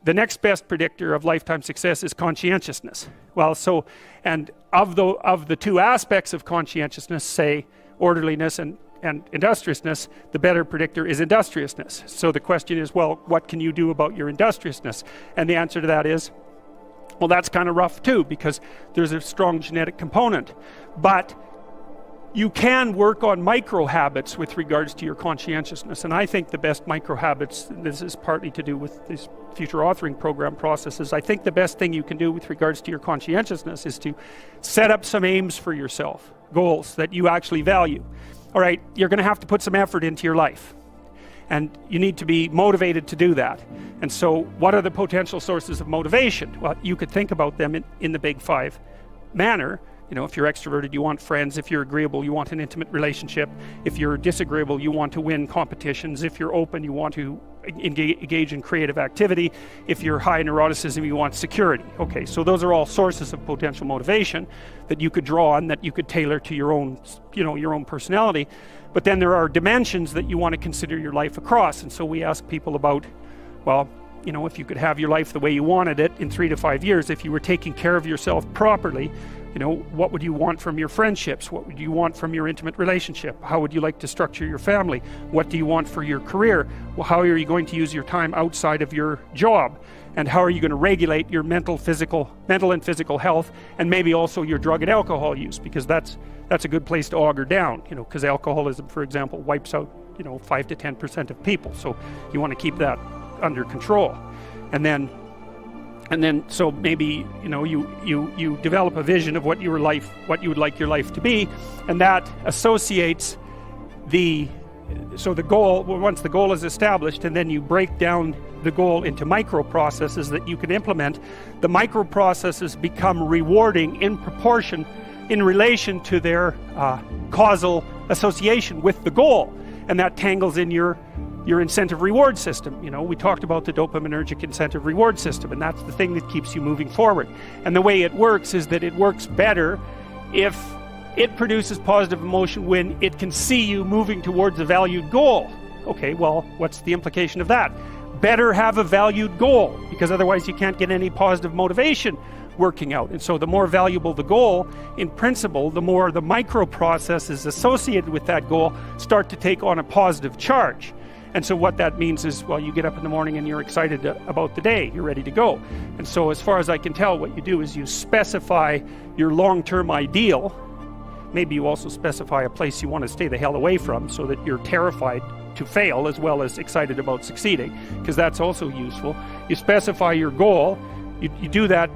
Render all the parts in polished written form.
the next best predictor of lifetime success is conscientiousness. Well, so, and of the two aspects of conscientiousness, say orderliness and industriousness, the better predictor is industriousness. So the question is, well, what can you do about your industriousness? And the answer to that is, well, that's kind of rough too, because there's a strong genetic component. But you can work on micro habits with regards to your conscientiousness. And I think the best micro habits, this is partly to do with this future authoring program processes, I think the best thing you can do with regards to your conscientiousness is to set up some aims for yourself, goals that you actually value. All right, you're going to have to put some effort into your life, and you need to be motivated to do that. And so what are the potential sources of motivation? Well, you could think about them in the big five manner. You know, if you're extroverted, you want friends. If you're agreeable, you want an intimate relationship. If you're disagreeable, you want to win competitions. If you're open, you want to engage in creative activity. If you're high neuroticism, you want security. Okay, so those are all sources of potential motivation that you could draw on, that you could tailor to your own, you know, your own personality. But then there are dimensions that you want to consider your life across. And so we ask people about, well, you know, if you could have your life the way you wanted it in 3 to 5 years, if you were taking care of yourself properly, you know, what would you want from your friendships? What would you want from your intimate relationship? How would you like to structure your family? What do you want for your career? Well, how are you going to use your time outside of your job? And how are you going to regulate your mental and physical health, and maybe also your drug and alcohol use? Because that's a good place to auger down, you know, because alcoholism, for example, wipes out, you know, 5 to 10% of people. So you want to keep that under control. And then so maybe, you know, you develop a vision of what you would like your life to be, and that associates the goal. Once the goal is established, and then you break down the goal into micro processes that you can implement, the micro processes become rewarding in proportion, in relation to their causal association with the goal, and that tangles in your incentive reward system. You know, we talked about the dopaminergic incentive reward system, and that's the thing that keeps you moving forward. And the way it works is that it works better if it produces positive emotion when it can see you moving towards a valued goal. Okay, well, what's the implication of that? Better have a valued goal, because otherwise you can't get any positive motivation working out. And so the more valuable the goal, in principle, the more the micro processes associated with that goal start to take on a positive charge. And so what that means is, well, you get up in the morning and you're excited about the day, you're ready to go. And so as far as I can tell, what you do is you specify your long-term ideal. Maybe you also specify a place you want to stay the hell away from, so that you're terrified to fail as well as excited about succeeding, because that's also useful. You specify your goal. You do that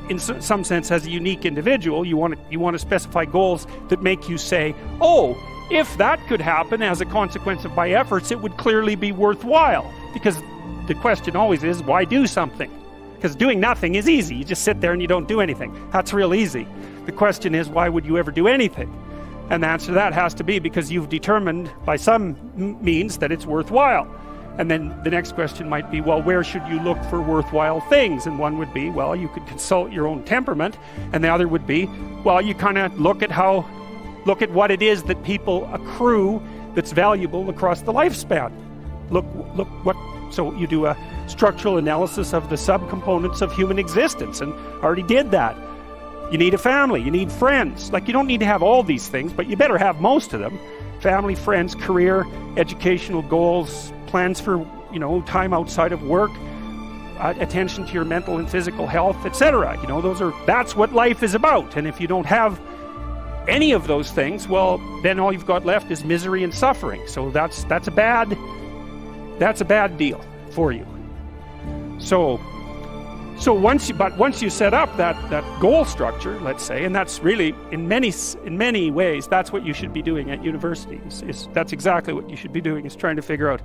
in some sense as a unique individual. You want to specify goals that make you say, oh, if that could happen as a consequence of my efforts, it would clearly be worthwhile. Because the question always is, why do something? Because doing nothing is easy. You just sit there and you don't do anything. That's real easy. The question is, why would you ever do anything? And the answer to that has to be because you've determined by some means that it's worthwhile. And then the next question might be, well, where should you look for worthwhile things? And one would be, well, you could consult your own temperament. And the other would be, well, you kind of look at what it is that people accrue that's valuable across the lifespan. So you do a structural analysis of the subcomponents of human existence, and already did that. You need a family, you need friends. Like, you don't need to have all these things, but you better have most of them. Family, friends, career, educational goals, plans for, you know, time outside of work, attention to your mental and physical health, etc. You know, that's what life is about. And if you don't have any of those things, well, then all you've got left is misery and suffering. So that's a bad deal for you. So once you set up that goal structure, let's say, and that's really in many ways that's what you should be doing at university. That's exactly what you should be doing, is trying to figure out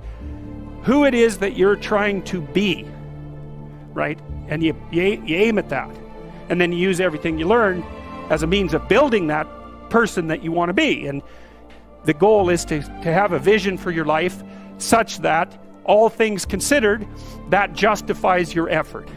who it is that you're trying to be, right? And you aim at that, and then you use everything you learn as a means of building that person that you want to be. And the goal is to have a vision for your life such that, all things considered, that justifies your effort.